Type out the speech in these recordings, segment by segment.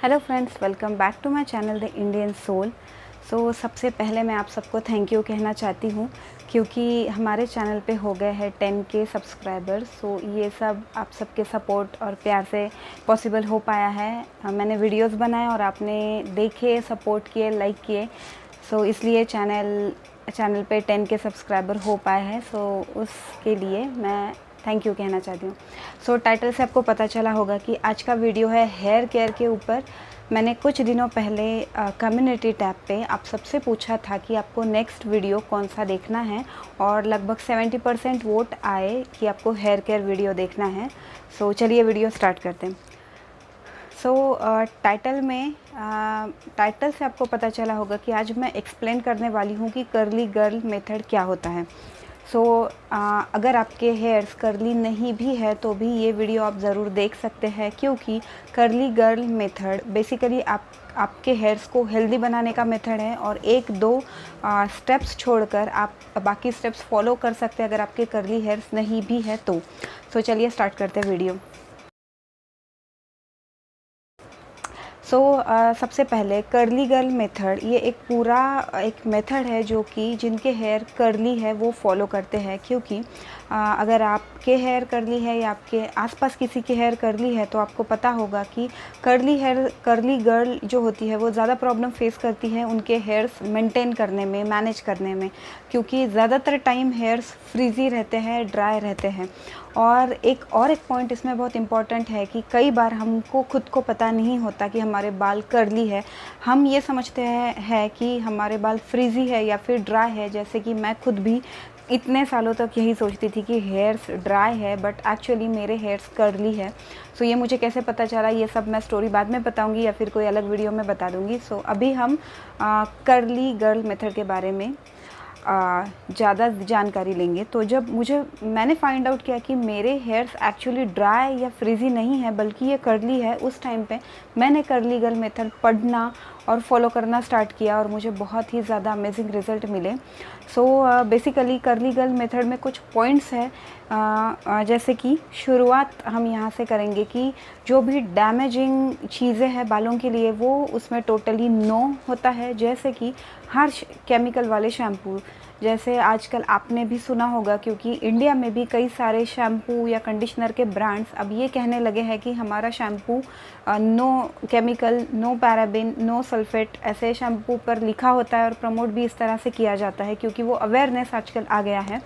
Hello friends, welcome back to my channel the Indian soul. सबसे पहले मैं आप सबको थैंक यू कहना चाहती हूँ क्योंकि हमारे चैनल पे हो गए हैं 10K सब्सक्राइबर्स। ये सब आप सबके सपोर्ट और प्यार से पॉसिबल हो पाया है। मैंने वीडियोस बनाए और आपने देखे, सपोर्ट किए, लाइक किए। इसलिए चैनल पे 10K सब्सक्राइबर हो पाए हैं। उसके लिए मैं थैंक यू कहना चाहती हूँ। टाइटल से आपको पता चला होगा कि आज का वीडियो है हेयर केयर के ऊपर। मैंने कुछ दिनों पहले कम्युनिटी टैब पे आप सबसे पूछा था कि आपको नेक्स्ट वीडियो कौन सा देखना है और लगभग 70% वोट आए कि आपको हेयर केयर वीडियो देखना है। चलिए वीडियो स्टार्ट करते हैं। टाइटल से आपको पता चला होगा कि आज मैं एक्सप्लेन करने वाली हूँ कि कर्ली गर्ल मेथड क्या होता है। अगर आपके हेयर्स कर्ली नहीं भी है तो भी ये वीडियो आप ज़रूर देख सकते हैं क्योंकि कर्ली गर्ल मेथड बेसिकली आपके हेयर्स को हेल्दी बनाने का मेथड है और एक दो स्टेप्स छोड़कर आप बाकी स्टेप्स फॉलो कर सकते हैं अगर आपके कर्ली हेयर्स नहीं भी है तो। चलिए स्टार्ट करते हैं वीडियो। सबसे पहले कर्ली गर्ल मेथड, ये एक मेथड है जो कि जिनके हेयर कर्ली है वो फॉलो करते हैं क्योंकि अगर आपके हेयर कर्ली है या आपके आसपास किसी के हेयर कर्ली है तो आपको पता होगा कि कर्ली गर्ल जो होती है वो ज़्यादा प्रॉब्लम फेस करती है उनके हेयर्स मेंटेन करने में, मैनेज करने में, क्योंकि ज़्यादातर टाइम हेयर्स फ्रीजी रहते हैं, ड्राई रहते हैं। और एक पॉइंट इसमें बहुत इम्पॉर्टेंट है कि कई बार हमको खुद को पता नहीं होता कि हमारे बाल कर्ली है। हम ये समझते हैं कि हमारे बाल फ्रीजी है या फिर ड्राई है। जैसे कि मैं खुद भी इतने सालों तक यही सोचती थी कि हेयर्स ड्राई है बट एक्चुअली मेरे हेयर्स कर्ली है। ये मुझे कैसे पता चला ये सब मैं स्टोरी बाद में बताऊंगी या फिर कोई अलग वीडियो में बता दूंगी। अभी हम कर्ली गर्ल मेथड के बारे में ज़्यादा जानकारी लेंगे। जब मैंने फाइंड आउट किया कि मेरे हेयर्स एक्चुअली ड्राई या फ्रीजी नहीं है बल्कि ये कर्ली है, उस टाइम पे मैंने कर्ली गर्ल मेथड पढ़ना और फॉलो करना स्टार्ट किया और मुझे बहुत ही ज़्यादा अमेजिंग रिज़ल्ट मिले। बेसिकली कर्ली गर्ल मेथड में कुछ पॉइंट्स है, जैसे कि शुरुआत हम यहाँ से करेंगे कि जो भी डैमेजिंग चीज़ें हैं बालों के लिए वो उसमें टोटली नो होता है। जैसे कि हार्श केमिकल वाले शैम्पू, जैसे आजकल आपने भी सुना होगा क्योंकि इंडिया में भी कई सारे शैम्पू या कंडीशनर के ब्रांड्स अब ये कहने लगे हैं कि हमारा shampoo no chemical, no paraben, no sulphate ऐसे शैम्पू पर लिखा होता है और प्रमोट भी इस तरह से किया जाता है क्योंकि वो अवेयरनेस आजकल आ गया है।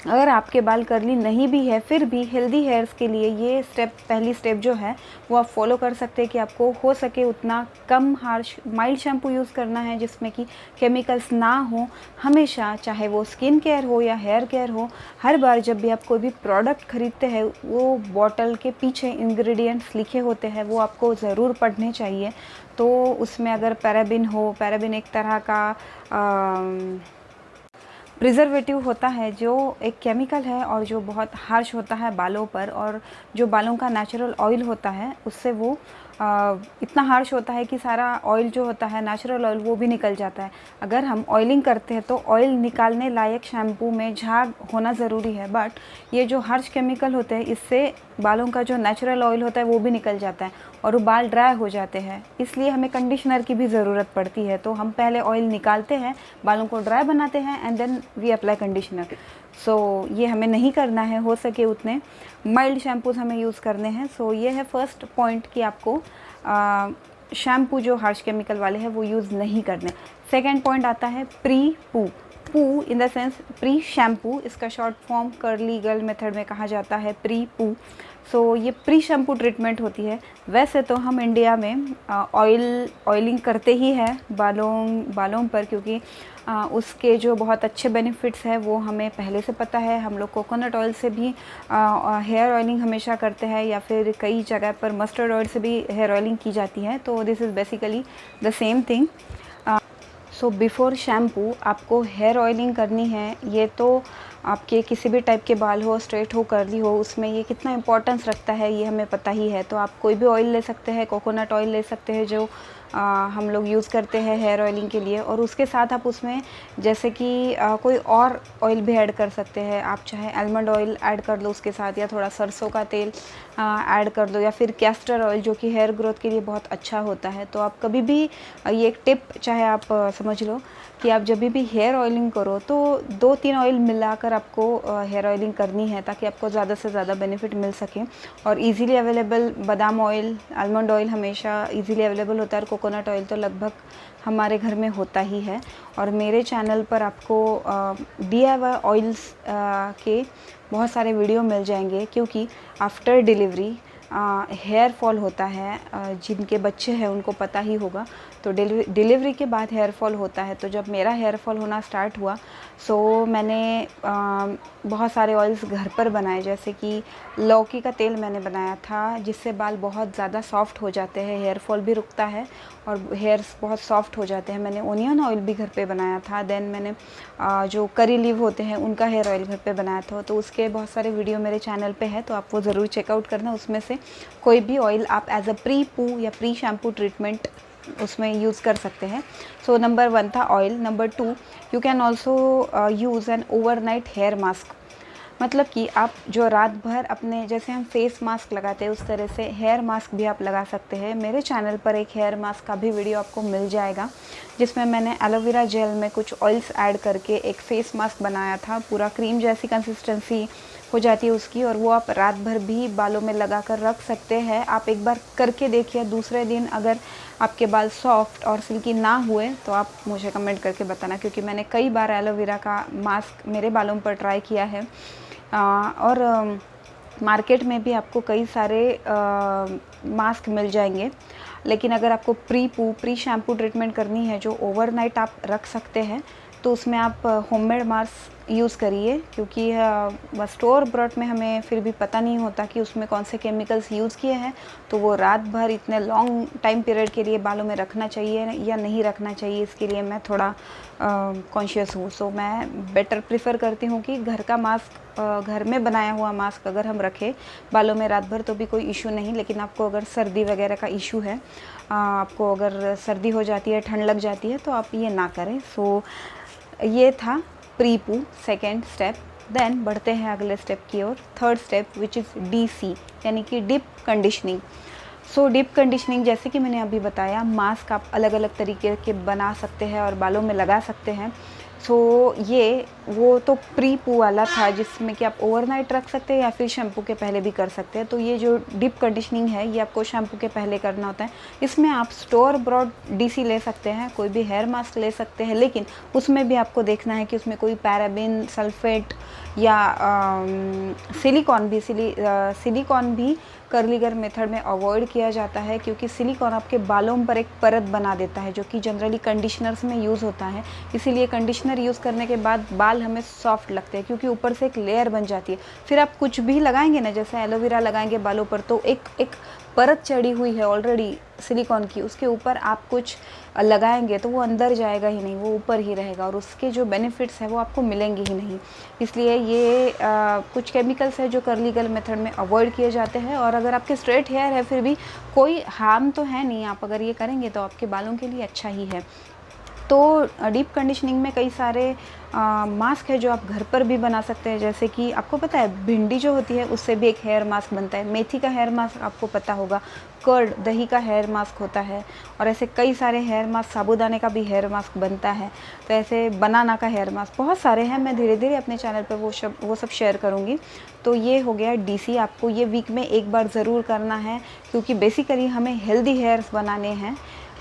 अगर आपके बाल कर्ली नहीं भी है फिर भी हेल्दी हेयर्स के लिए ये पहली स्टेप जो है वो आप फॉलो कर सकते हैं कि आपको हो सके उतना कम हार्श माइल्ड शैम्पू यूज़ करना है जिसमें कि केमिकल्स ना हो। हमेशा चाहे वो स्किन केयर हो या हेयर केयर हो, हर बार जब भी आप कोई भी प्रोडक्ट खरीदते हैं वो बॉटल के पीछे इंग्रेडिएंट्स लिखे होते हैं वो आपको ज़रूर पढ़ने चाहिए। तो उसमें अगर पैराबिन हो, पैराबिन एक तरह का प्रिजर्वेटिव होता है जो एक केमिकल है और जो बहुत हार्श होता है बालों पर, और जो बालों का नेचुरल ऑयल होता है उससे वो इतना हार्श होता है कि सारा ऑयल जो होता है नेचुरल ऑयल वो भी निकल जाता है। अगर हम ऑयलिंग करते हैं तो ऑयल निकालने लायक शैम्पू में झाग होना ज़रूरी है, बट ये जो हार्श केमिकल होते हैं इससे बालों का जो नेचुरल ऑयल होता है वो भी निकल जाता है और वो बाल ड्राई हो जाते हैं। इसलिए हमें कंडीशनर की भी ज़रूरत पड़ती है। तो हम पहले ऑयल निकालते हैं, बालों को ड्राई बनाते हैं and then we apply conditioner. ये हमें नहीं करना है, हो सके उतने माइल्ड शैम्पूज हमें यूज़ करने हैं। ये है फर्स्ट पॉइंट कि आपको शैम्पू जो हार्श केमिकल वाले हैं वो यूज़ नहीं करने। सेकेंड पॉइंट आता है pre poo in the sense pre shampoo, इसका short form curly girl method में कहा जाता है प्री पू। ये प्री शैम्पू ट्रीटमेंट होती है। वैसे तो हम इंडिया में ऑयलिंग करते ही है बालों पर क्योंकि उसके जो बहुत अच्छे बेनिफिट्स हैं वो हमें पहले से पता है। हम लोग कोकोनट ऑयल से भी हेयर ऑयलिंग हमेशा करते हैं या फिर कई जगह पर मस्टर्ड ऑयल से भी हेयर ऑयलिंग की जाती है। तो this is basically the same thing. Before shampoo आपको हेयर ऑयलिंग करनी है। ये तो आपके किसी भी टाइप के बाल हो, स्ट्रेट हो, कर्ली हो, उसमें ये कितना इंपॉर्टेंस रखता है ये हमें पता ही है। तो आप कोई भी ऑयल ले सकते हैं, कोकोनट ऑयल ले सकते हैं जो हम लोग यूज़ करते हैं हेयर ऑयलिंग के लिए। और उसके साथ आप उसमें जैसे कि कोई और ऑयल भी ऐड कर सकते हैं। आप चाहे आलमंड ऑयल ऐड कर लो उसके साथ, या थोड़ा सरसों का तेल ऐड कर दो, या फिर कैस्टर ऑयल जो कि हेयर ग्रोथ के लिए बहुत अच्छा होता है। तो आप कभी भी ये एक टिप चाहे आप समझ लो कि आप जब भी हेयर ऑयलिंग करो तो 2-3 ऑयल मिलाकर आपको हेयर ऑयलिंग करनी है, ताकि आपको ज़्यादा से ज़्यादा बेनिफिट मिल सके। और इजीली अवेलेबल बादाम ऑयल, आलमंड ऑयल हमेशा इजीली अवेलेबल होता है, और कोकोनट ऑयल तो लगभग हमारे घर में होता ही है। और मेरे चैनल पर आपको DIY ऑयल्स के बहुत सारे वीडियो मिल जाएंगे, क्योंकि आफ्टर डिलीवरी हेयर फॉल होता है। जिनके बच्चे हैं उनको पता ही होगा। तो डिलीवरी के बाद हेयर फॉल होता है। तो जब मेरा हेयर फॉल होना स्टार्ट हुआ, सो मैंने बहुत सारे ऑयल्स घर पर बनाए, जैसे कि लौकी का तेल मैंने बनाया था, जिससे बाल बहुत ज़्यादा सॉफ्ट हो जाते हैं, हेयर फॉल भी रुकता है और हेयर्स बहुत सॉफ्ट हो जाते हैं। मैंने ओनियन ऑयल भी घर पे बनाया था। देन मैंने जो करी लीव होते हैं उनका हेयर ऑयल घर पे बनाया था। तो उसके बहुत सारे वीडियो मेरे चैनल पे है, तो आप वो ज़रूर चेकआउट करना। उसमें से कोई भी ऑयल आप एज अ प्री पू या प्री शैम्पू ट्रीटमेंट उसमें यूज़ कर सकते हैं। सो नंबर 1 था oil. Number 2, you can also use an overnight hair mask. मतलब कि आप जो रात भर अपने, जैसे हम फेस मास्क लगाते हैं उस तरह से हेयर मास्क भी आप लगा सकते हैं। मेरे चैनल पर एक हेयर मास्क का भी वीडियो आपको मिल जाएगा, जिसमें मैंने एलोवेरा जेल में कुछ ऑयल्स ऐड करके एक फेस मास्क बनाया था। पूरा क्रीम जैसी कंसिस्टेंसी हो जाती है उसकी, और वो आप रात भर भी बालों में लगा कर रख सकते हैं। आप एक बार करके देखिए, दूसरे दिन अगर आपके बाल सॉफ्ट और सिल्की ना हुए तो आप मुझे कमेंट करके बताना, क्योंकि मैंने कई बार एलोवेरा का मास्क मेरे बालों पर ट्राई किया है। और मार्केट में भी आपको कई सारे मास्क मिल जाएंगे। लेकिन अगर आपको प्री शैम्पू ट्रीटमेंट करनी है जो ओवरनाइट आप रख सकते हैं, तो उसमें आप होममेड मास्क यूज़ करिए, क्योंकि स्टोर ब्रॉड में हमें फिर भी पता नहीं होता कि उसमें कौन से केमिकल्स यूज़ किए हैं। तो वो रात भर इतने लॉन्ग टाइम पीरियड के लिए बालों में रखना चाहिए या नहीं रखना चाहिए, इसके लिए मैं थोड़ा कॉन्शियस हूँ। सो मैं बेटर प्रीफर करती हूँ कि घर का मास्क, घर में बनाया हुआ मास्क अगर हम रखें बालों में रात भर तो भी कोई इशू नहीं। लेकिन आपको अगर सर्दी वगैरह का इशू है, आपको अगर सर्दी हो जाती है, ठंड लग जाती है, तो आप ये ना करें। सो ये था प्री पू सेकेंड स्टेप। देन बढ़ते हैं अगले स्टेप की ओर, third step which is DC, यानी कि deep conditioning. So deep conditioning, जैसे कि मैंने अभी बताया, मास्क आप अलग अलग तरीके के बना सकते हैं और बालों में लगा सकते हैं। सो ये वो तो प्री पू वाला था, जिसमें कि आप ओवरनाइट रख सकते हैं या फिर शैम्पू के पहले भी कर सकते हैं। तो ये जो डीप कंडीशनिंग है, ये आपको शैम्पू के पहले करना होता है। इसमें आप स्टोर ब्रॉड DC ले सकते हैं, कोई भी हेयर मास्क ले सकते हैं, लेकिन उसमें भी आपको देखना है कि उसमें कोई पैराबिन, सल्फेट या सिलिकॉन भी कर्ली गर्ल मेथड में अवॉइड किया जाता है, क्योंकि सिलिकॉन आपके बालों पर एक परत बना देता है, जो कि जनरली कंडीशनर्स में यूज़ होता है। इसीलिए कंडीशनर यूज़ करने के बाद बाल हमें सॉफ्ट लगते हैं, क्योंकि ऊपर से एक लेयर बन जाती है। फिर आप कुछ भी लगाएंगे ना, जैसे एलोवेरा लगाएंगे बालों पर, तो एक परत चढ़ी हुई है ऑलरेडी सिलिकॉन की, उसके ऊपर आप कुछ लगाएंगे तो वो अंदर जाएगा ही नहीं, वो ऊपर ही रहेगा, और उसके जो बेनिफिट्स हैं वो आपको मिलेंगे ही नहीं। इसलिए ये कुछ केमिकल्स है जो कर्ली गर्ल मेथड में अवॉइड किए जाते हैं। और अगर आपके स्ट्रेट हेयर है, फिर भी कोई हार्म तो है नहीं, आप अगर ये करेंगे तो आपके बालों के लिए अच्छा ही है। तो डीप कंडीशनिंग में कई सारे मास्क है जो आप घर पर भी बना सकते हैं। जैसे कि आपको पता है भिंडी जो होती है उससे भी एक हेयर मास्क बनता है, मेथी का हेयर मास्क आपको पता होगा, कर्ड दही का हेयर मास्क होता है, और ऐसे कई सारे हेयर मास्क, साबूदाने का भी हेयर मास्क बनता है। तो ऐसे बनाना का हेयर मास्क बहुत सारे हैं, मैं धीरे धीरे अपने चैनल पर वो सब शेयर करूँगी। तो ये हो गया DC, आपको ये वीक में एक बार ज़रूर करना है, क्योंकि बेसिकली हमें हेल्दी हेयर्स बनाने हैं।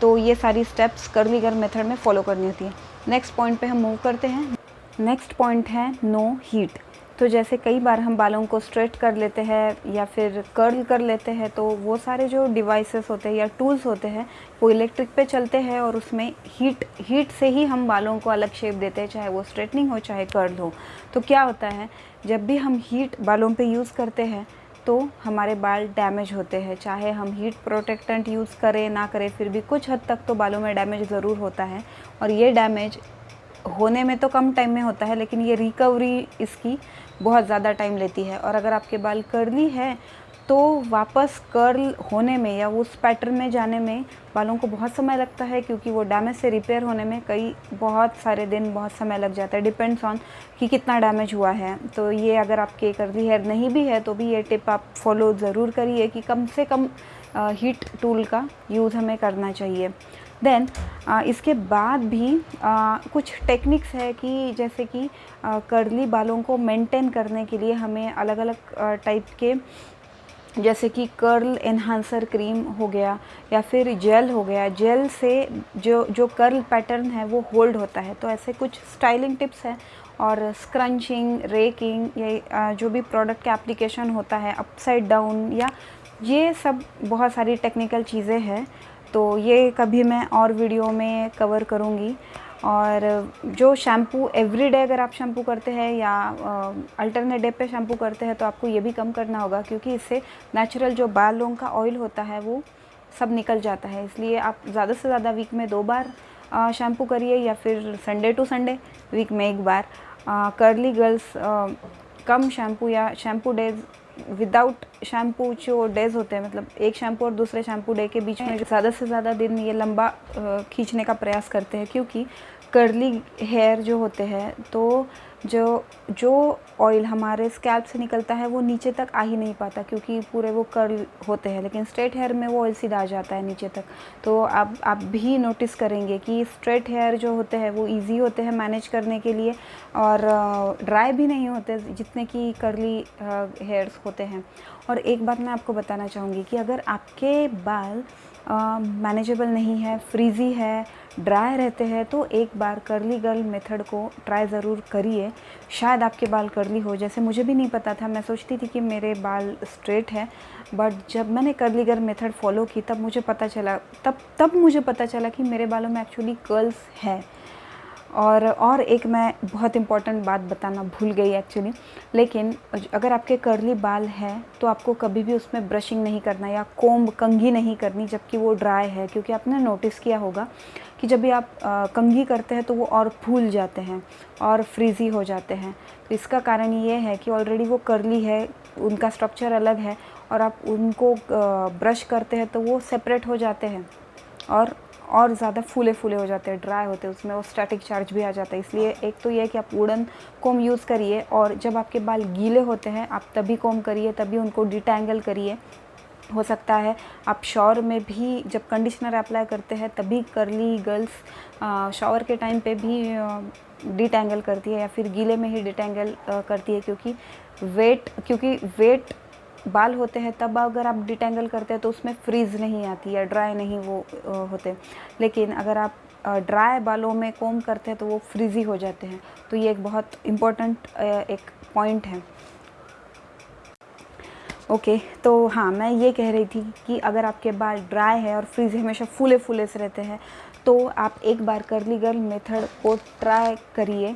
तो ये सारी स्टेप्स कर्ली गर्ल मेथड में फॉलो करनी होती है। नेक्स्ट पॉइंट पे हम मूव करते हैं। नेक्स्ट पॉइंट है नो हीट। तो जैसे कई बार हम बालों को स्ट्रेट कर लेते हैं या फिर कर्ल कर लेते हैं, तो वो सारे जो डिवाइसेस होते हैं या टूल्स होते हैं वो इलेक्ट्रिक पे चलते हैं, और उसमें हीट से ही हम बालों को अलग शेप देते हैं, चाहे वो स्ट्रेटनिंग हो चाहे कर्ल हो। तो क्या होता है, जब भी हम हीट बालों पे यूज़ करते हैं तो हमारे बाल डैमेज होते हैं। चाहे हम हीट प्रोटेक्टेंट यूज़ करें ना करें, फिर भी कुछ हद तक तो बालों में डैमेज ज़रूर होता है। और ये डैमेज होने में तो कम टाइम में होता है, लेकिन ये रिकवरी इसकी बहुत ज़्यादा टाइम लेती है। और अगर आपके बाल कर्ली है तो वापस कर्ल होने में या उस पैटर्न में जाने में बालों को बहुत समय लगता है, क्योंकि वो डैमेज से रिपेयर होने में बहुत सारे दिन, बहुत समय लग जाता है। डिपेंड्स ऑन कि कितना डैमेज हुआ है। तो ये अगर आपके कर्ली हेयर नहीं भी है तो भी ये टिप आप फॉलो ज़रूर करिए कि कम से कम हीट टूल का यूज़ हमें करना चाहिए। देन इसके बाद भी कुछ टेक्निक्स है कि जैसे कि कर्ली बालों को मेंटेन करने के लिए हमें अलग अलग टाइप के, जैसे कि कर्ल एनहांसर क्रीम हो गया या फिर जेल हो गया, जेल से जो कर्ल पैटर्न है वो होल्ड होता है। तो ऐसे कुछ स्टाइलिंग टिप्स हैं, और स्क्रंचिंग, रेकिंग, ये जो भी प्रोडक्ट का एप्लीकेशन होता है अपसाइड डाउन, या ये सब बहुत सारी टेक्निकल चीज़ें हैं। तो ये कभी मैं और वीडियो में कवर करूँगी। और जो शैम्पू एवरीडे अगर आप शैम्पू करते हैं या अल्टरनेट डे पे शैम्पू करते हैं तो आपको ये भी कम करना होगा, क्योंकि इससे नेचुरल जो बालों का ऑयल होता है वो सब निकल जाता है। इसलिए आप ज़्यादा से ज़्यादा वीक में 2 बार शैम्पू करिए, या फिर संडे टू संडे वीक में 1 बार। कर्ली गर्ल्स कम शैम्पू या शैम्पू डेज विदाउट शैम्पू जो डेज़ होते हैं, मतलब एक शैम्पू और दूसरे शैम्पू डे के बीच में ज़्यादा से ज़्यादा दिन ये लंबा खींचने का प्रयास करते हैं, क्योंकि कर्ली हेयर जो होते हैं तो जो ऑयल हमारे स्कैल्प से निकलता है वो नीचे तक आ ही नहीं पाता, क्योंकि पूरे वो कर्ल होते हैं। लेकिन स्ट्रेट हेयर में वो ऑयल सीधा आ जाता है नीचे तक। तो आप भी नोटिस करेंगे कि स्ट्रेट हेयर जो होते हैं वो इजी होते हैं मैनेज करने के लिए, और ड्राई भी नहीं होते जितने कि कर्ली हेयर्स होते हैं। और एक बात मैं आपको बताना चाहूँगी कि अगर आपके बाल मैनेजेबल नहीं है, फ्रीज़ी है, ड्राई रहते हैं, तो एक बार कर्ली गर्ल मेथड को ट्राई ज़रूर करिए। शायद आपके बाल कर्ली हो। जैसे मुझे भी नहीं पता था, मैं सोचती थी कि मेरे बाल स्ट्रेट है, बट जब मैंने कर्ली गर्ल मेथड फॉलो की तब मुझे पता चला कि मेरे बालों में एक्चुअली कर्ल्स है। और एक मैं बहुत इम्पॉर्टेंट बात बताना भूल गई एक्चुअली, लेकिन अगर आपके कर्ली बाल हैं तो आपको कभी भी उसमें ब्रशिंग नहीं करना या कंघी नहीं करनी जबकि वो ड्राई है, क्योंकि आपने नोटिस किया होगा कि जब भी आप कंघी करते हैं तो वो और फूल जाते हैं और फ्रीज़ी हो जाते हैं। तो इसका कारण ये है कि ऑलरेडी वो कर्ली है, उनका स्ट्रक्चर अलग है, और आप उनको ब्रश करते हैं तो वो सेपरेट हो जाते हैं और ज़्यादा फूले हो जाते हैं, ड्राई होते हैं, उसमें वो स्टैटिक चार्ज भी आ जाता है। इसलिए एक तो ये है कि आप वुडन कोम यूज़ करिए, और जब आपके बाल गीले होते हैं आप तभी कोम करिए, तभी उनको डिटैंगल करिए। हो सकता है आप शावर में भी जब कंडीशनर अप्लाई करते हैं तभी कर्ली गर्ल्स शावर के टाइम पे भी डिटैंगल करती है, या फिर गीले में ही डिटैंगल करती है, क्योंकि वेट बाल होते हैं तब अगर आप डिटैंगल करते हैं तो उसमें फ्रीज़ नहीं आती या ड्राई नहीं वो होते। लेकिन अगर आप ड्राई बालों में कोम करते हैं तो वो फ्रीज़ी हो जाते हैं। तो ये एक बहुत इम्पोर्टेंट एक पॉइंट है। ओके, तो हाँ, मैं ये कह रही थी कि अगर आपके बाल ड्राई है और फ्रीज़ी हमेशा फूले से रहते हैं तो आप एक बार कर्ली गर्ल मेथड को ट्राई करिए।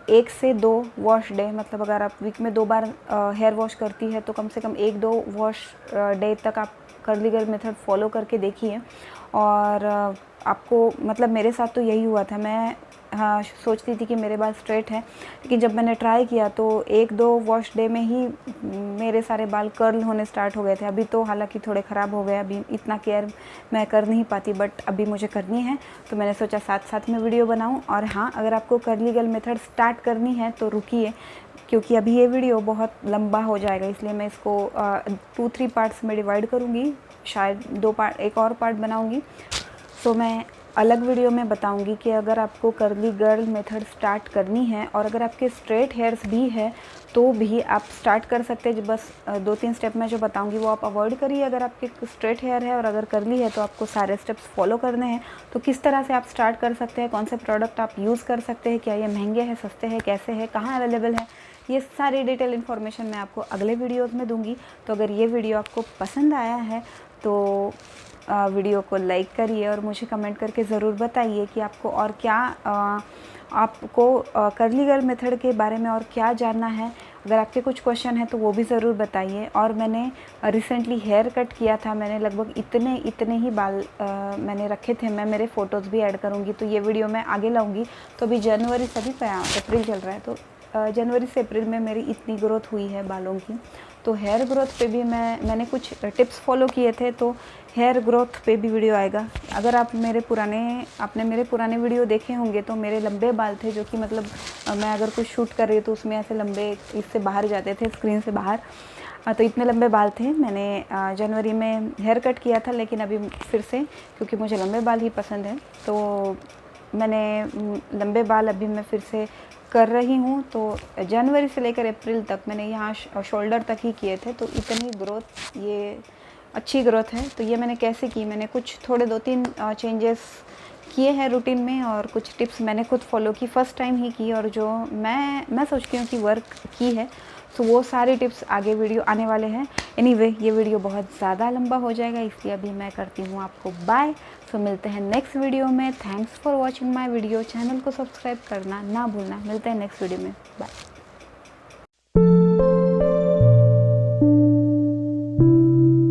1 से 2 वॉश डे, मतलब अगर आप वीक में 2 बार हेयर वॉश करती है तो कम से कम 1-2 वॉश डे तक आप कर्ली गर्ल मेथड फॉलो करके देखिए। और आपको, मतलब मेरे साथ तो यही हुआ था। मैं सोचती थी कि मेरे बाल स्ट्रेट हैं, लेकिन जब मैंने ट्राई किया तो 1-2 वॉश डे में ही मेरे सारे बाल कर्ल होने स्टार्ट हो गए थे। अभी तो हालांकि थोड़े ख़राब हो गए, अभी इतना केयर मैं कर नहीं पाती, बट अभी मुझे करनी है तो मैंने सोचा साथ में वीडियो बनाऊं। और हाँ, अगर आपको कर्ली गर्ल मेथड स्टार्ट करनी है तो रुकिए, क्योंकि अभी ये वीडियो बहुत लंबा हो जाएगा, इसलिए मैं इसको 2-3 पार्ट्स में डिवाइड करूँगी, शायद 2 पार्ट, एक और पार्ट बनाऊँगी। सो मैं अलग वीडियो में बताऊंगी कि अगर आपको कर्ली गर्ल मेथड स्टार्ट करनी है और अगर आपके स्ट्रेट हेयर्स भी है तो भी आप स्टार्ट कर सकते हैं। जो बस 2-3 स्टेप मैं जो बताऊंगी वो आप अवॉइड करिए अगर आपके स्ट्रेट हेयर है, और अगर कर्ली है तो आपको सारे स्टेप्स फॉलो करने हैं। तो किस तरह से आप स्टार्ट कर सकते हैं, कौन से प्रोडक्ट आप यूज़ कर सकते हैं, क्या ये महंगे हैं, सस्ते हैं, कैसे है, कहाँ अवेलेबल है, ये सारी डिटेल इन्फॉर्मेशन मैं आपको अगले वीडियोज़ में दूँगी। तो अगर ये वीडियो आपको पसंद आया है तो वीडियो को लाइक करिए और मुझे कमेंट करके ज़रूर बताइए कि आपको और क्या आपको कर्ली गर्ल मेथड के बारे में और क्या जानना है। अगर आपके कुछ क्वेश्चन हैं तो वो भी ज़रूर बताइए। और मैंने रिसेंटली हेयर कट किया था, मैंने लगभग इतने ही बाल मैंने रखे थे। मैं फ़ोटोज़ भी ऐड करूँगी, तो ये वीडियो मैं आगे लाऊँगी। तो अभी जनवरी, सभी अप्रैल चल रहा है, तो जनवरी से अप्रैल में मेरी इतनी ग्रोथ हुई है बालों की। तो हेयर ग्रोथ पे भी मैंने कुछ टिप्स फॉलो किए थे, तो हेयर ग्रोथ पे भी वीडियो आएगा। अगर आपने मेरे पुराने वीडियो देखे होंगे तो मेरे लंबे बाल थे, जो कि मतलब मैं अगर कुछ शूट कर रही हूँ तो उसमें ऐसे लंबे इससे बाहर जाते थे, स्क्रीन से बाहर। तो इतने लंबे बाल थे। मैंने जनवरी में हेयर कट किया था, लेकिन अभी फिर से, क्योंकि मुझे लंबे बाल ही पसंद है, तो मैंने लंबे बाल अभी मैं फिर से कर रही हूँ। तो जनवरी से लेकर अप्रैल तक मैंने यहाँ शोल्डर तक ही किए थे। तो इतनी ग्रोथ, ये अच्छी ग्रोथ है। तो ये मैंने कैसे की, मैंने कुछ थोड़े 2-3 चेंजेस किए हैं रूटीन में, और कुछ टिप्स मैंने खुद फॉलो की, फ़र्स्ट टाइम ही की, और जो मैं सोचती हूँ कि वर्क की है। तो वो सारे टिप्स आगे वीडियो आने वाले हैं। एनीवे, ये वीडियो बहुत ज़्यादा लंबा हो जाएगा, इसलिए अभी मैं करती हूँ आपको बाय। सो मिलते हैं नेक्स्ट वीडियो में। Thanks for watching my video. Channel को सब्सक्राइब करना ना भूलना। मिलते हैं नेक्स्ट वीडियो में। बाय।